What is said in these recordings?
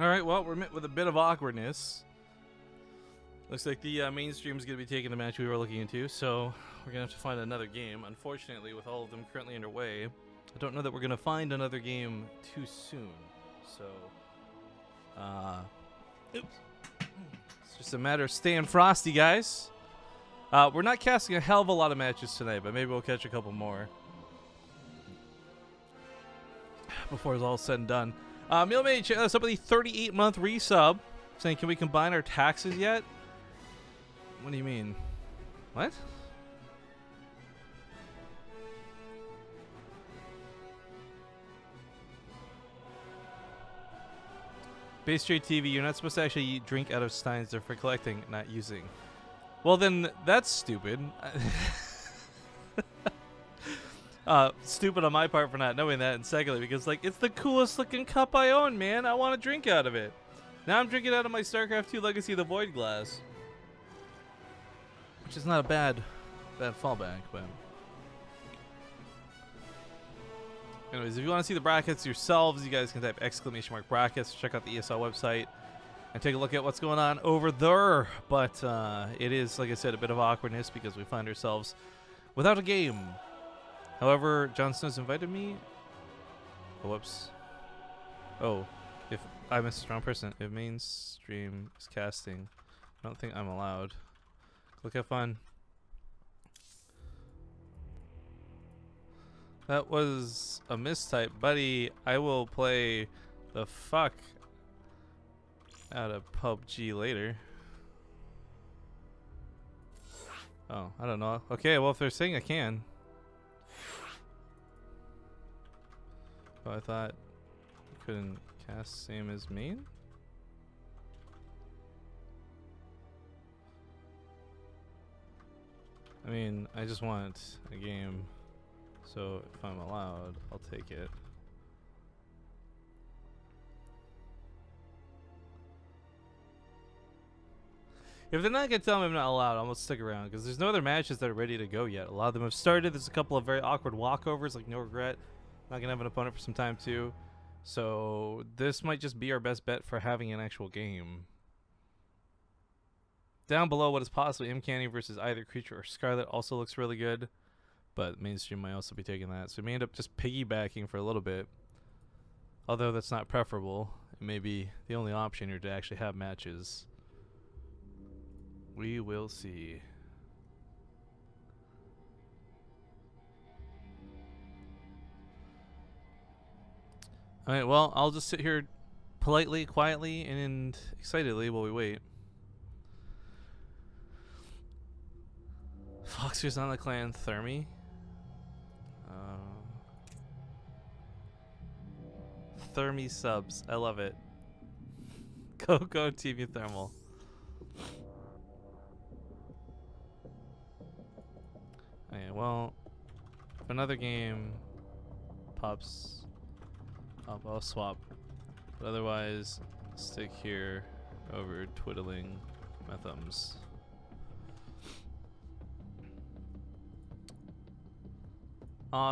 Alright, well, we're met with a bit of awkwardness. Looks like the mainstream is going to be taking the match we were looking into, so we're going to have to find another game. Unfortunately, with all of them currently underway, I don't know that we're going to find another game too soon. So, oops. It's just a matter of staying frosty, guys. We're not casting a hell of a lot of matches tonight, but maybe we'll catch a couple more before it's all said and done. Mealmage, up with the 38-month resub, saying, can we combine our taxes yet? What do you mean? What? BaseTradeTV, you're not supposed to actually drink out of steins. They're for collecting, not using. Well, then that's stupid. Stupid on my part for not knowing that, and secondly, because like it's the coolest looking cup I own, man. I want to drink out of it. Now I'm drinking out of my StarCraft 2 Legacy of the Void glass, which is not a bad fallback, but anyways, if you want to see the brackets yourselves, you guys can type !brackets, check out the ESL website, and take a look at what's going on over there. But it is, like I said, a bit of awkwardness because we find ourselves without a game. However, JonSnow's invited me. Oh, whoops. Oh, if I missed the wrong person. If mainstream is casting, I don't think I'm allowed. Look, have fun. That was a mistype, buddy. I will play the fuck out of PUBG later. Oh, I don't know. Okay, well, if they're saying I can. Oh, I thought you couldn't cast same as main? I mean, I just want a game, so if I'm allowed, I'll take it. If they're not going to tell me I'm not allowed, I'm going to stick around, because there's no other matches that are ready to go yet. A lot of them have started. There's a couple of very awkward walkovers, like No Regret. Not going to have an opponent for some time, too. So this might just be our best bet for having an actual game. Down below, what is possibly Imcanny versus either Creature or Scarlet also looks really good. But mainstream might also be taking that. So we may end up just piggybacking for a little bit. Although that's not preferable. It may be the only option here to actually have matches. We will see. Alright, well, I'll just sit here politely, quietly, and excitedly while we wait. FoxeR's on the clan Thermi. Thermi subs. I love it. Go TV Thermal. Okay, well, if another game pops up, I'll swap. But otherwise, stick here over twiddling my thumbs.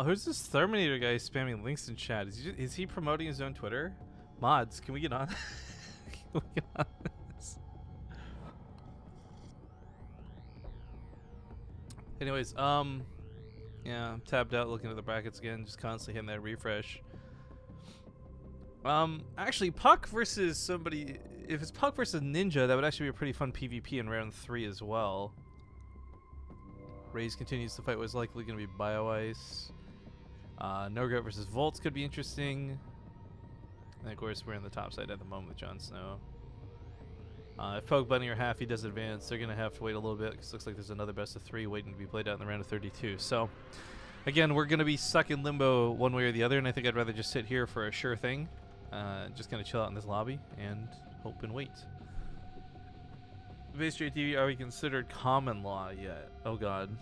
Who's this Terminator guy spamming links in chat? Is he promoting his own Twitter? Mods, can we get on? Can we get on this? Anyways, yeah, I'm tabbed out looking at the brackets again, just constantly hitting that refresh. Actually, Puck versus somebody, if it's Puck versus Ninja, that would actually be a pretty fun PvP in round 3 as well. Raze continues to fight what's likely going to be Bio Ice. No Regret versus Volts could be interesting. And of course, we're in the top side at the moment with JonSnow. If Poke Bunny or Halfy does advance, they're going to have to wait a little bit because it looks like there's another best of 3 waiting to be played out in the round of 32. So, again, we're going to be stuck in limbo one way or the other, and I think I'd rather just sit here for a sure thing. Just going to chill out in this lobby and hope and wait. BaseTradeTV, are we considered common law yet? Oh god.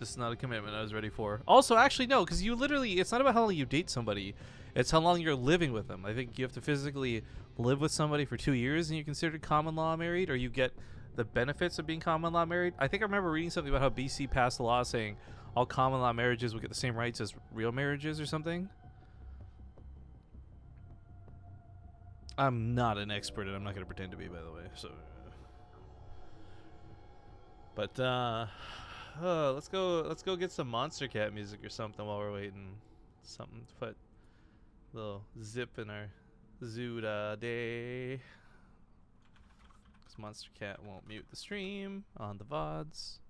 This is not a commitment I was ready for. Also, actually no, because you literally, it's not about how long you date somebody. It's how long you're living with them. I think you have to physically live with somebody for 2 years and you're considered common law married, or you get the benefits of being common law married. I think I remember reading something about how BC passed a law saying all common law marriages will get the same rights as real marriages or something. I'm not an expert, and I'm not going to pretend to be, by the way. So, but let's go get some Monster Cat music or something while we're waiting. Something to put a little zip in our zoo day. Because Monster Cat won't mute the stream on the VODs.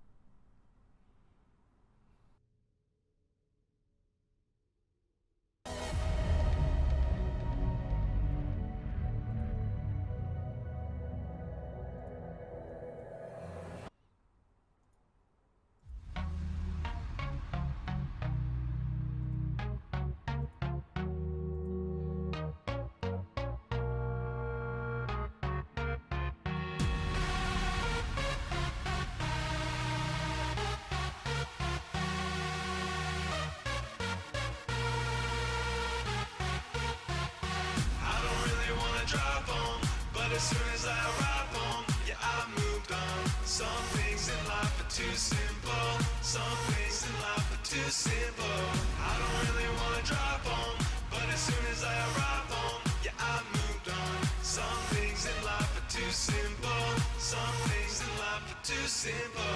As soon as I arrive home, yeah, I moved on. Some things in life are too simple. Some things in life are too simple. I don't really want to drive home, but as soon as I arrive home, yeah, I moved on. Some things in life are too simple. Some things in life are too simple.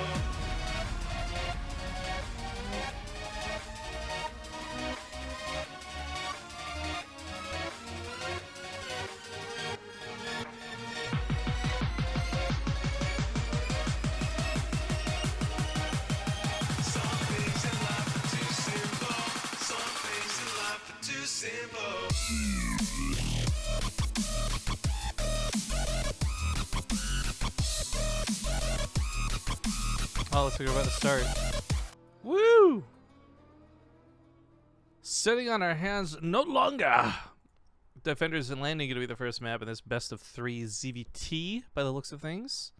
Oh, looks like we're about to start. Woo! Sitting on our hands no longer. Defenders and Landing going to be the first map in this best of 3 ZvT by the looks of things.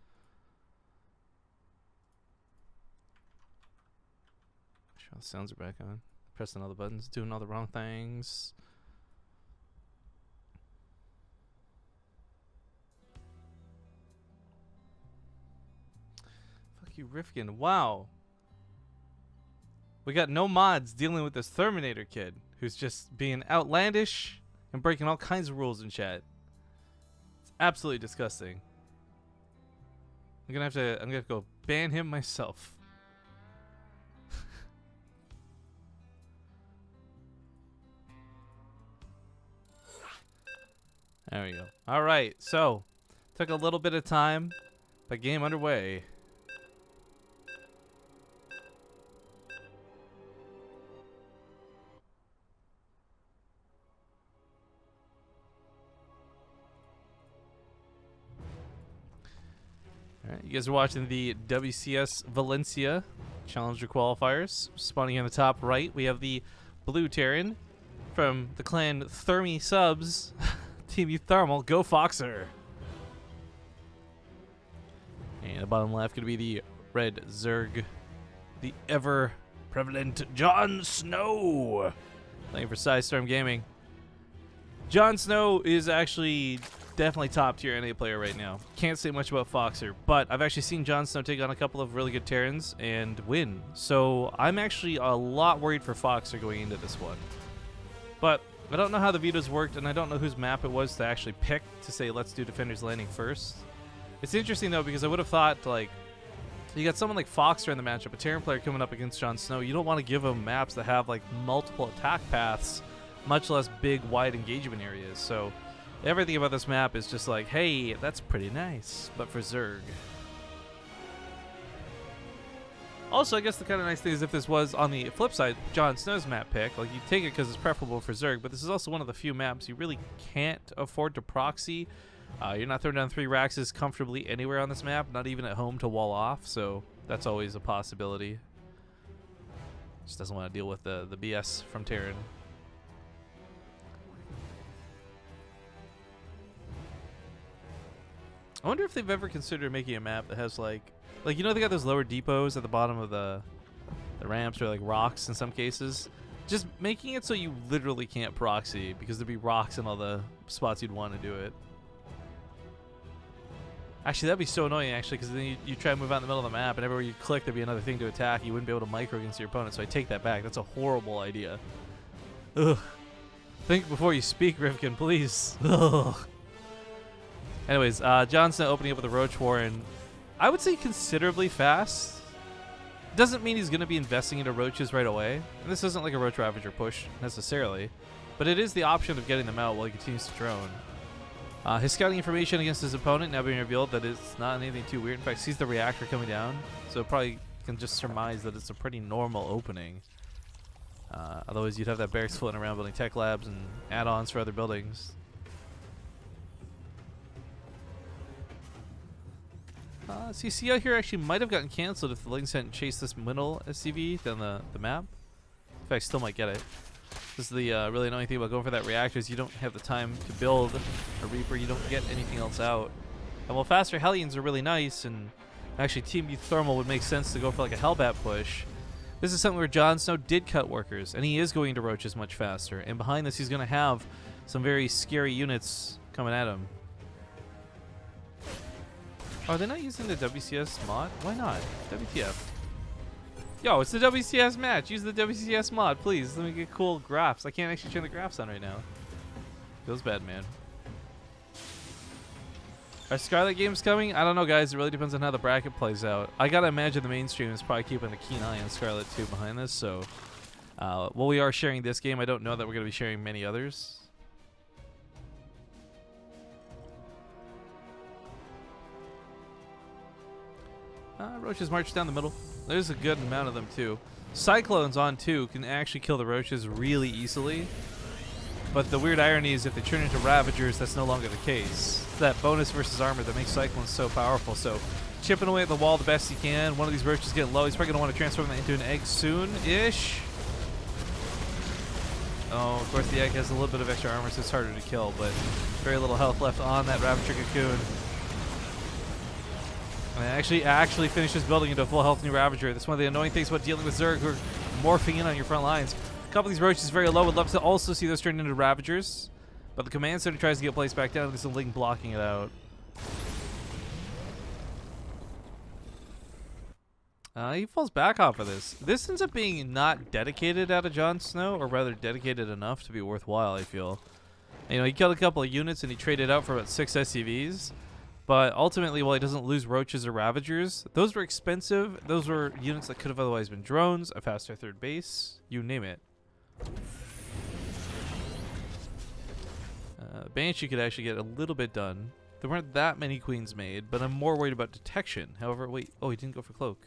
Sure, all the sounds are back on. Pressing all the buttons, doing all the wrong things. Fuck you, Rifkin. Wow. We got no mods dealing with this Terminator kid who's just being outlandish and breaking all kinds of rules in chat. It's absolutely disgusting. I'm gonna have to go ban him myself. There we go. All right, so took a little bit of time, but game underway. All right, you guys are watching the WCS Valencia Challenger qualifiers. Spawning in the top right, we have the blue Terran from the clan Thermi Subs. Team U Thermal, go FoxeR. And the bottom left going to be the red Zerg, the ever prevalent JonSnow, playing for Storm Gaming. JonSnow is actually definitely top tier NA player right now. Can't say much about FoxeR, but I've actually seen JonSnow take on a couple of really good Terrans and win. So I'm actually a lot worried for FoxeR going into this one. But I don't know how the vetoes worked, and I don't know whose map it was to actually pick to say let's do Defender's Landing first. It's interesting though, because I would have thought, like, you got someone like FoxeR in the matchup, a Terran player coming up against JonSnow. You don't want to give him maps that have like multiple attack paths, much less big wide engagement areas. So everything about this map is just like, hey, that's pretty nice, but for Zerg. Also, I guess the kind of nice thing is if this was on the flip side, JonSnow's map pick, like you take it because it's preferable for Zerg, but this is also one of the few maps you really can't afford to proxy. You're not throwing down 3 Raxes comfortably anywhere on this map, not even at home to wall off, so that's always a possibility. Just doesn't want to deal with the BS from Terran. I wonder if they've ever considered making a map that has like you know, they got those lower depots at the bottom of the ramps, or like rocks in some cases. Just making it so you literally can't proxy because there'd be rocks in all the spots you'd want to do it. Actually, that'd be so annoying, actually, because then you try to move out in the middle of the map, and everywhere you click, there'd be another thing to attack. You wouldn't be able to micro against your opponent, so I take that back. That's a horrible idea. Ugh. Think before you speak, Rifkin, please. Ugh. Anyways, JonSnow opening up with a Roach Warren. I would say considerably fast. Doesn't mean he's going to be investing into roaches right away. And this isn't like a Roach Ravager push necessarily, but it is the option of getting them out while he continues to drone. His scouting information against his opponent now being revealed that it's not anything too weird. In fact, sees the reactor coming down, so probably can just surmise that it's a pretty normal opening. Otherwise, you'd have that barracks floating around building tech labs and add-ons for other buildings. So you see out here actually might have gotten canceled if the Lynx hadn't chased this middle SCV down the map. In fact, still might get it. This is the really annoying thing about going for that reactor is you don't have the time to build a Reaper. You don't get anything else out. And while faster Hellions are really nice, and actually Team Youth Thermal would make sense to go for like a Hellbat push, this is something where JonSnow did cut workers, and he is going to roaches much faster. And behind this, he's going to have some very scary units coming at him. Are they not using the WCS mod? Why not? WTF. Yo, it's the WCS match. Use the WCS mod, please. Let me get cool graphs. I can't actually turn the graphs on right now. Feels bad, man. Are Scarlet games coming? I don't know, guys. It really depends on how the bracket plays out. I gotta imagine the mainstream is probably keeping a keen eye on Scarlet 2 behind this, so... while we are sharing this game, I don't know that we're gonna be sharing many others. Roaches march down the middle. There's a good amount of them too. Cyclones on 2 can actually kill the roaches really easily. But the weird irony is if they turn into Ravagers, that's no longer the case. It's that bonus versus armor that makes Cyclones so powerful. So chipping away at the wall the best he can. One of these roaches getting low. He's probably going to want to transform that into an egg soon-ish. Oh, of course the egg has a little bit of extra armor, so it's harder to kill. But very little health left on that Ravager cocoon. And actually finishes building into a full health new Ravager. That's one of the annoying things about dealing with Zerg who are morphing in on your front lines. A couple of these roaches very low. Would love to also see those turned into Ravagers. But the command center tries to get placed back down. There's a Ling blocking it out. He falls back off of this. This ends up being not dedicated out of JonSnow, or rather dedicated enough to be worthwhile, I feel. You know, he killed a couple of units and he traded out for about 6 SCVs. But ultimately, while he doesn't lose roaches or Ravagers, those were expensive. Those were units that could have otherwise been drones, a faster third base, you name it. Banshee could actually get a little bit done. There weren't that many queens made, but I'm more worried about detection. However, wait, oh, he didn't go for cloak.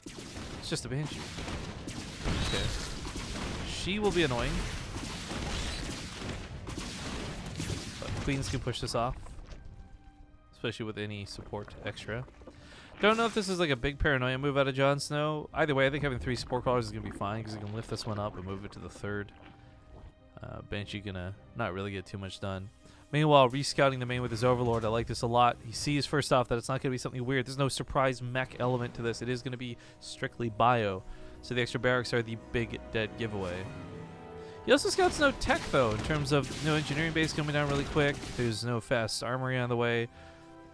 It's just a Banshee. Okay. She will be annoying. But queens can push this off. Especially with any support extra. Don't know if this is like a big paranoia move out of JonSnow. Either way, I think having 3 support crawlers is going to be fine because he can lift this one up and move it to the 3rd. Banshee gonna not really get too much done. Meanwhile, rescouting the main with his Overlord, I like this a lot. He sees first off that it's not going to be something weird. There's no surprise mech element to this. It is going to be strictly bio. So the extra barracks are the big dead giveaway. He also scouts no tech though, in terms of no engineering base coming down really quick. There's no fast armory on the way.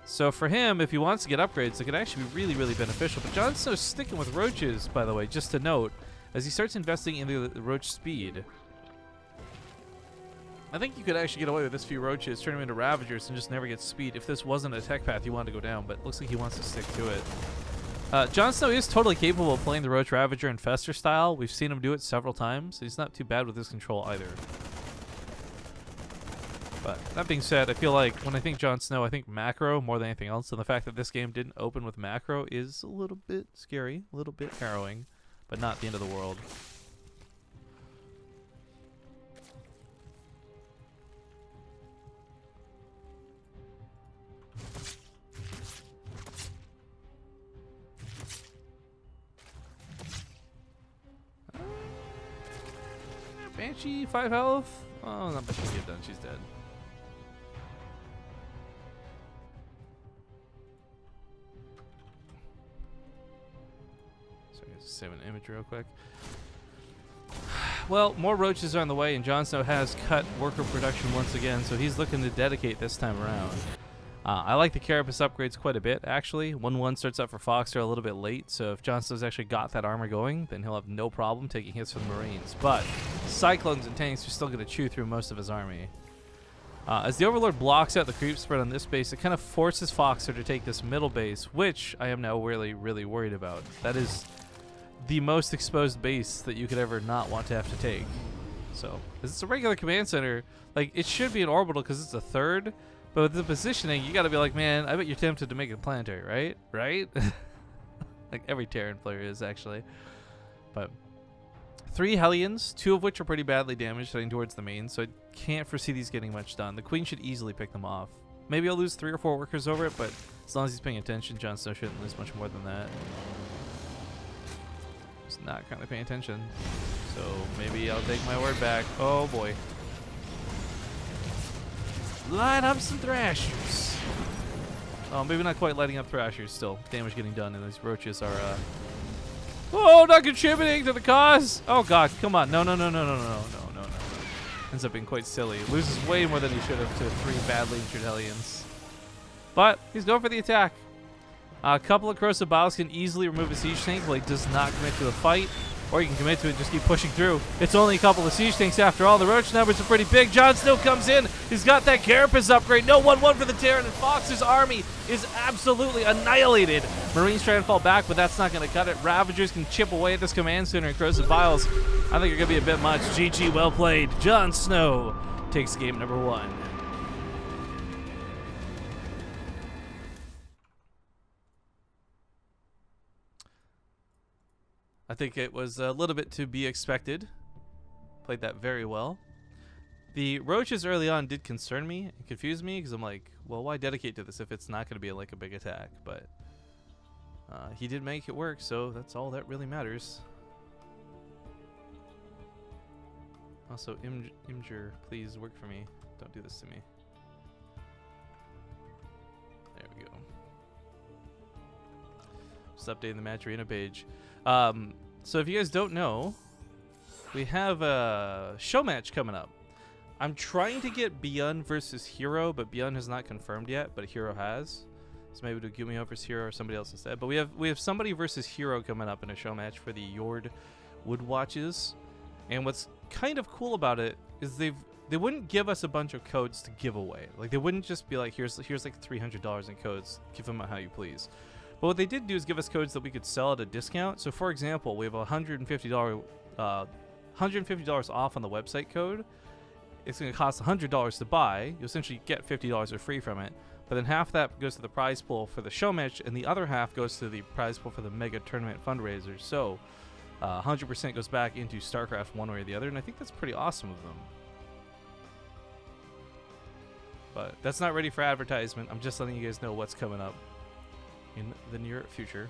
So for him, if he wants to get upgrades, it could actually be really, really beneficial. But JonSnow's sticking with roaches, by the way, just to note, as he starts investing into the roach speed. I think you could actually get away with this few roaches, turn them into Ravagers, and just never get speed if this wasn't a tech path you wanted to go down, but looks like he wants to stick to it. JonSnow is totally capable of playing the Roach Ravager and Fester style. We've seen him do it several times. He's not too bad with his control either. But that being said, I feel like when I think JonSnow, I think macro more than anything else, and the fact that this game didn't open with macro is a little bit scary, a little bit harrowing, but not the end of the world. Banshee, 5 health. Oh, not much to get done. She's dead. Sorry, just save an image real quick. Well, more roaches are on the way, and JonSnow has cut worker production once again, so he's looking to dedicate this time around. I like the Carapace upgrades quite a bit, actually. 1-1 starts out for FoxeR a little bit late, so if JonSnow's actually got that armor going, then he'll have no problem taking hits from the Marines. But Cyclones and tanks are still going to chew through most of his army. As the Overlord blocks out the creep spread on this base, it kind of forces FoxeR to take this middle base, which I am now really, really worried about. That is the most exposed base that you could ever not want to have to take. So, because it's a regular command center, like, it should be an orbital because it's a third, but with the positioning, you got to be like, man, I bet you're tempted to make it planetary, right? Right? Like every Terran player is, actually. But 3 Hellions, 2 of which are pretty badly damaged heading towards the main, so I can't foresee these getting much done. The Queen should easily pick them off. Maybe I'll lose 3 or 4 workers over it, but as long as he's paying attention, JonSnow shouldn't lose much more than that. He's not currently paying attention, so maybe I'll take my word back. Oh boy. Light up some Thrashers. Oh, maybe not quite lighting up Thrashers still. Damage getting done, and these roaches are, oh, not contributing to the cause! Oh god, come on. No. Ends up being quite silly. Loses way more than he should have to 3 badly injured Hellions. But he's going for the attack. A couple of corrosive biles can easily remove a siege tank while he does not commit to the fight. Or you can commit to it and just keep pushing through. It's only a couple of siege tanks after all. The roach numbers are pretty big. JonSnow comes in. He's got that Carapace upgrade. No 1-1 for the Terran, and FoxeR's army is absolutely annihilated. Marines try and fall back, but that's not going to cut it. Ravagers can chip away at this command center, and corrosive biles, I think, are going to be a bit much. GG, well played. JonSnow takes game number 1. I think it was a little bit to be expected. Played that very well. The roaches early on did concern me and confuse me because I'm like, well, why dedicate to this if it's not going to be like a big attack? But he did make it work, so that's all that really matters. Also, Imgur, please work for me. Don't do this to me. There we go. Just updating the match arena page. So if you guys don't know, we have a show match coming up. I'm trying to get Beyond versus Hero, but Beyond has not confirmed yet, but Hero has. So maybe do Gumio versus Hero or somebody else instead. But we have somebody versus Hero coming up in a show match for the Yord Wood Watches. And what's kind of cool about it is they wouldn't give us a bunch of codes to give away. Like they wouldn't just be like, here's like $300 in codes, give them out how you please. But what they did do is give us codes that we could sell at a discount. So for example, we have a $150 off on the website code. It's going to cost $100 to buy. You essentially get $50 for free from it. But then half that goes to the prize pool for the show match, and the other half goes to the prize pool for the mega tournament fundraiser. So 100% goes back into StarCraft one way or the other, and I think that's pretty awesome of them. But that's not ready for advertisement. I'm just letting you guys know what's coming up in the near future.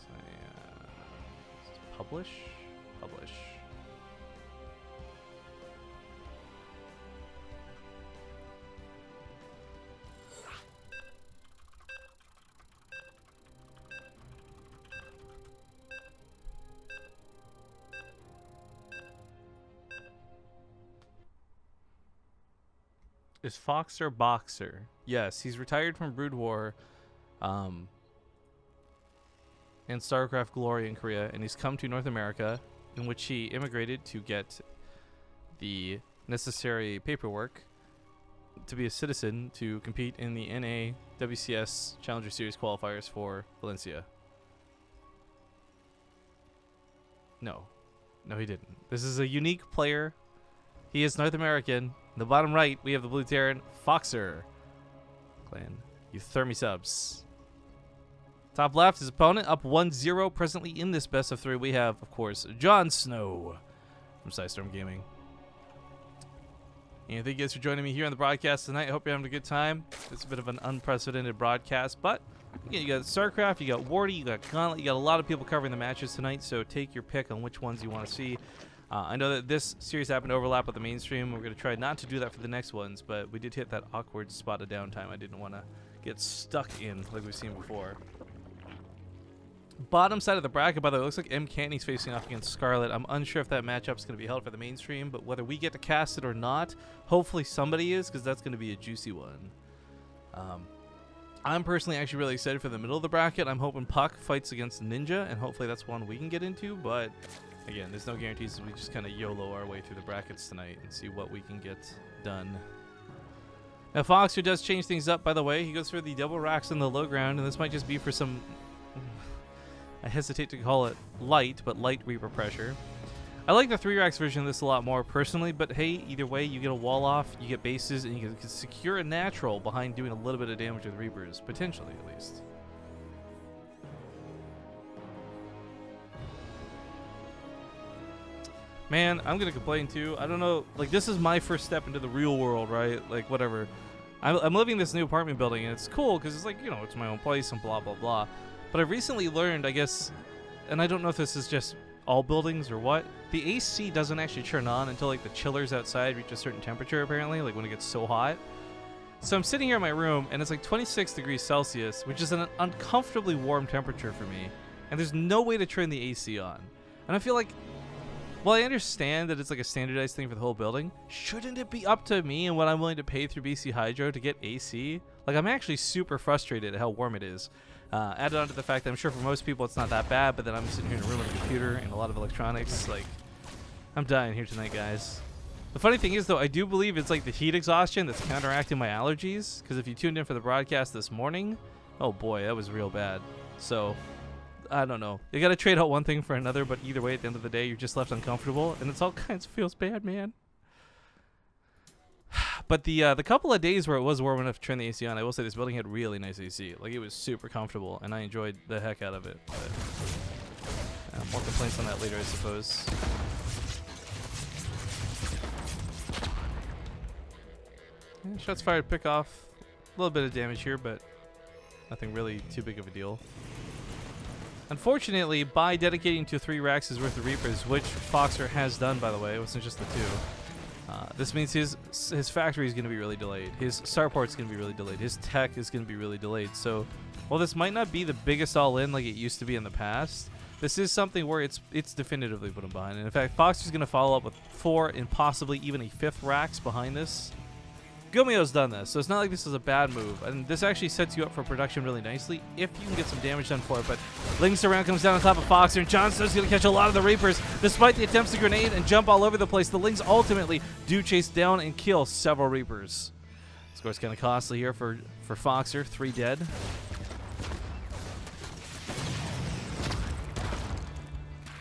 So, publish. Is FoxeR Boxer? Yes, he's retired from Brood War and StarCraft Glory in Korea, and he's come to North America, in which he immigrated to get the necessary paperwork to be a citizen to compete in the NA WCS Challenger Series qualifiers for Valencia. No, he didn't. This is a unique player. He is North American. In the bottom right, we have the blue Terran, FoxeR clan. Euthermy subs. Top left, his opponent up 1-0. Presently in this best of 3, we have, of course, JonSnow from Sidestorm Gaming. And thank you guys for joining me here on the broadcast tonight. I hope you're having a good time. It's a bit of an unprecedented broadcast, but again, you got StarCraft, you got Wardy, you got Gauntlet, you got a lot of people covering the matches tonight, so take your pick on which ones you want to see. I know that this series happened to overlap with the mainstream. We're going to try not to do that for the next ones, but we did hit that awkward spot of downtime I didn't want to get stuck in like we've seen before. Bottom side of the bracket, by the way, looks like M. Canty's facing off against Scarlet. I'm unsure if that matchup's going to be held for the mainstream, but whether we get to cast it or not, hopefully somebody is, because that's going to be a juicy one. I'm personally actually really excited for the middle of the bracket. I'm hoping Puck fights against Ninja, and hopefully that's one we can get into, but Again, there's no guarantees. We just kind of YOLO our way through the brackets tonight and see what we can get done. Now, FoxeR does change things up, by the way. He goes for the double racks in the low ground, and this might just be for some, I hesitate to call it light, but light Reaper pressure. I like the 3 racks version of this a lot more personally, but hey, either way, you get a wall off, you get bases, and you can secure a natural behind doing a little bit of damage with Reapers, potentially at least. Man, I'm gonna complain too. I don't know, like, this is my first step into the real world, right? Like, whatever. I'm living in this new apartment building, and it's cool because it's like, you know, it's my own place and blah, blah, blah. But I've recently learned, I guess, and I don't know if this is just all buildings or what, the AC doesn't actually turn on until, like, the chillers outside reach a certain temperature, apparently, like when it gets so hot. So I'm sitting here in my room, and it's like 26 degrees Celsius, which is an uncomfortably warm temperature for me, and there's no way to turn the AC on. And I feel like, well, I understand that it's like a standardized thing for the whole building. Shouldn't it be up to me and what I'm willing to pay through BC Hydro to get AC? Like, I'm actually super frustrated at how warm it is. Added on to the fact that I'm sure for most people it's not that bad, but then I'm sitting here in a room with a computer and a lot of electronics. Like, I'm dying here tonight, guys. The funny thing is, though, I do believe it's like the heat exhaustion that's counteracting my allergies. Because if you tuned in for the broadcast this morning, oh boy, that was real bad. So, I don't know. You gotta trade out one thing for another, but either way, at the end of the day, you're just left uncomfortable, and it's all kinds of feels bad, man. But the couple of days where it was warm enough to turn the AC on, I will say this building had really nice AC. Like, it was super comfortable, and I enjoyed the heck out of it. But more complaints on that later, I suppose. Yeah, shots fired, pick off. A little bit of damage here, but nothing really too big of a deal. Unfortunately, by dedicating to 3 racks' worth of Reapers, which FoxeR has done, by the way, it wasn't just the 2, this means his factory is going to be really delayed. His starport is going to be really delayed. His tech is going to be really delayed. So, while this might not be the biggest all-in like it used to be in the past, this is something where it's definitively put him behind. And in fact, FoxeR is going to follow up with 4 and possibly even a 5th racks behind this. Gomio's done this, so it's not like this is a bad move, and this actually sets you up for production really nicely if you can get some damage done for it. But Lings around comes down on top of FoxeR, and JonSnow's going to catch a lot of the Reapers. Despite the attempts to grenade and jump all over the place, the Lings ultimately do chase down and kill several Reapers. Score's kind of costly here for FoxeR, 3 dead.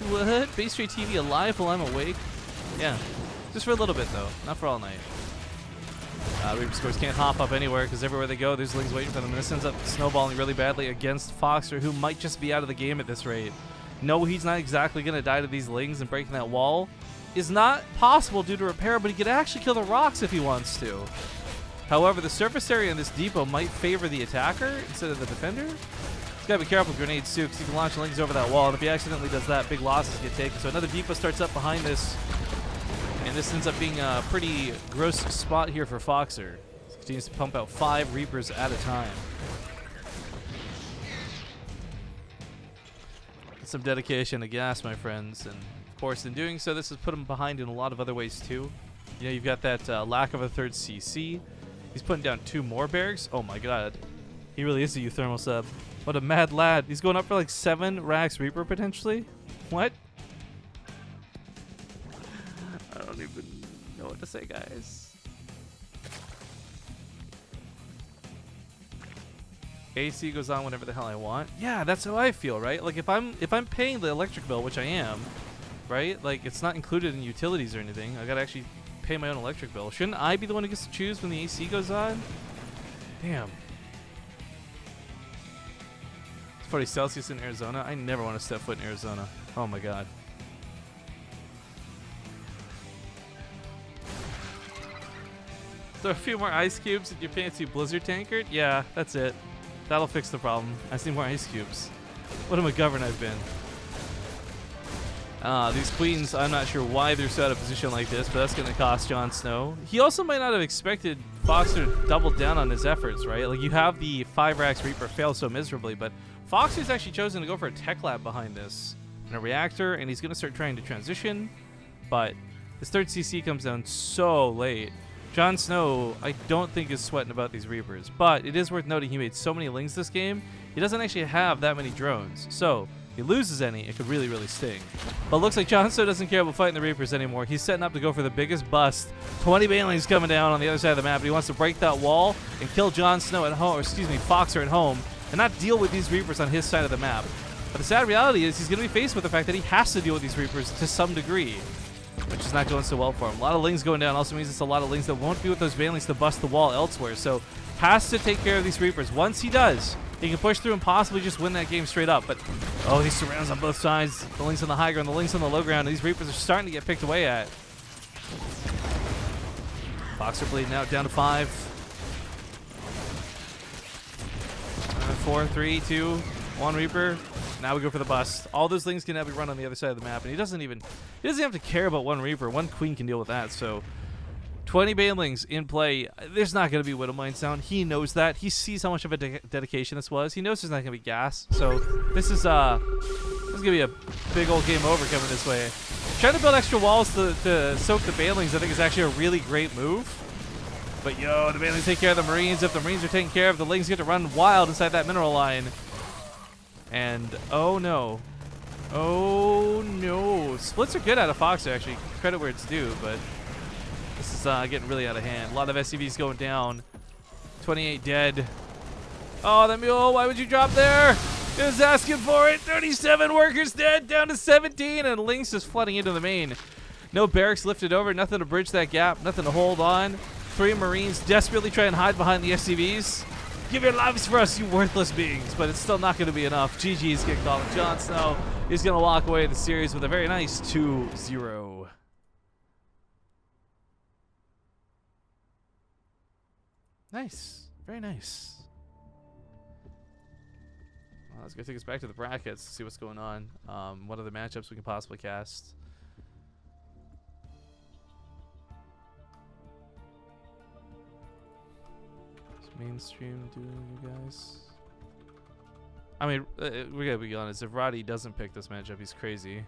What? BaseTradeTV alive while I'm awake? Yeah, just for a little bit though, not for all night. Reaper scores can't hop up anywhere because everywhere they go, there's Lings waiting for them. And this ends up snowballing really badly against FoxeR, who might just be out of the game at this rate. No, he's not exactly going to die to these Lings, and breaking that wall is not possible due to repair, but he could actually kill the rocks if he wants to. However, the surface area in this depot might favor the attacker instead of the defender. He's got to be careful with grenades too, because he can launch Lings over that wall, and if he accidentally does that, big losses get taken. So another depot starts up behind this. And this ends up being a pretty gross spot here for FoxeR. He continues to pump out 5 Reapers at a time. Some dedication to gas, my friends. And, of course, in doing so, this has put him behind in a lot of other ways, too. You know, you've got that lack of a 3rd CC. He's putting down 2 more barracks. Oh, my God. He really is a euthermal sub. What a mad lad. He's going up for, like, 7 racks Reaper, potentially? What? I don't even know what to say, guys. AC goes on whenever the hell I want. Yeah, that's how I feel, right? Like if I'm paying the electric bill, which I am, right? Like it's not included in utilities or anything. I gotta actually pay my own electric bill. Shouldn't I be the one who gets to choose when the AC goes on? Damn. It's 40 Celsius in Arizona. I never want to step foot in Arizona. Oh my God. Throw a few more ice cubes in your fancy blizzard tankard? Yeah, that's it. That'll fix the problem. I just need more ice cubes. What a McGovern I've been. These queens, I'm not sure why they're so out of position like this, but that's going to cost JonSnow. He also might not have expected FoxeR to double down on his efforts, right? Like, you have the 5 racks Reaper fail so miserably, but FoxeR's actually chosen to go for a tech lab behind this and a reactor, and he's going to start trying to transition, but his 3rd CC comes down so late. JonSnow, I don't think is sweating about these Reapers, but it is worth noting he made so many Lings this game, he doesn't actually have that many drones. So, he loses any, it could really, really sting. But looks like JonSnow doesn't care about fighting the Reapers anymore. He's setting up to go for the biggest bust. 20 Banelings coming down on the other side of the map, but he wants to break that wall and kill JonSnow at home, or excuse me, FoxeR at home, and not deal with these Reapers on his side of the map. But the sad reality is he's going to be faced with the fact that he has to deal with these Reapers to some degree, which is not going so well for him. A lot of Lings going down also means it's a lot of Lings that won't be with those Banelings to bust the wall elsewhere. So has to take care of these Reapers. Once he does, he can push through and possibly just win that game straight up. But, oh, these surrounds on both sides. The Lings on the high ground, the Lings on the low ground. And these Reapers are starting to get picked away at. FoxeR bleeding out down to 5. 4, 3, 2, 1 Reaper. Now we go for the bust. All those Lings can now be run on the other side of the map. And he doesn't have to care about one Reaper. One Queen can deal with that. So 20 Banelings in play. There's not going to be Widow Mines down. He knows that. He sees how much of a dedication this was. He knows there's not going to be gas. So this is going to be a big old game over coming this way. Trying to build extra walls to soak the Banelings, I think, is actually a really great move. But, yo, the Banelings take care of the Marines. If the Marines are taken care of, the Lings get to run wild inside that mineral line. And, oh, no. Oh, no. Splits are good out of FoxeR, actually. Credit where it's due, but this is getting really out of hand. A lot of SCVs going down. 28 dead. Oh, that mule. Why would you drop there? He was asking for it. 37 workers dead, down to 17, and Lynx is flooding into the main. No barracks lifted over. Nothing to bridge that gap. Nothing to hold on. 3 Marines desperately try and hide behind the SCVs. Give your lives for us, you worthless beings. But it's still not going to be enough. GG's get called. JonSnow is going to walk away the series with a very nice 2-0. Nice. Very nice. Well, let's go take us back to the brackets to see what's going on. What other matchups we can possibly cast. Mainstream doing, you guys? I mean, we gotta be honest. If Roddy doesn't pick this matchup, he's crazy.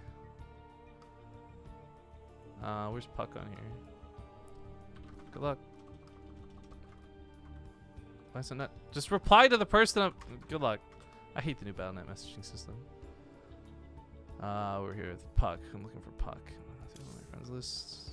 Where's Puck on here? Good luck. Why is it not? Just reply to the person. Good luck. I hate the new BattleNet messaging system. We're here with Puck. I'm looking for Puck. My friends list.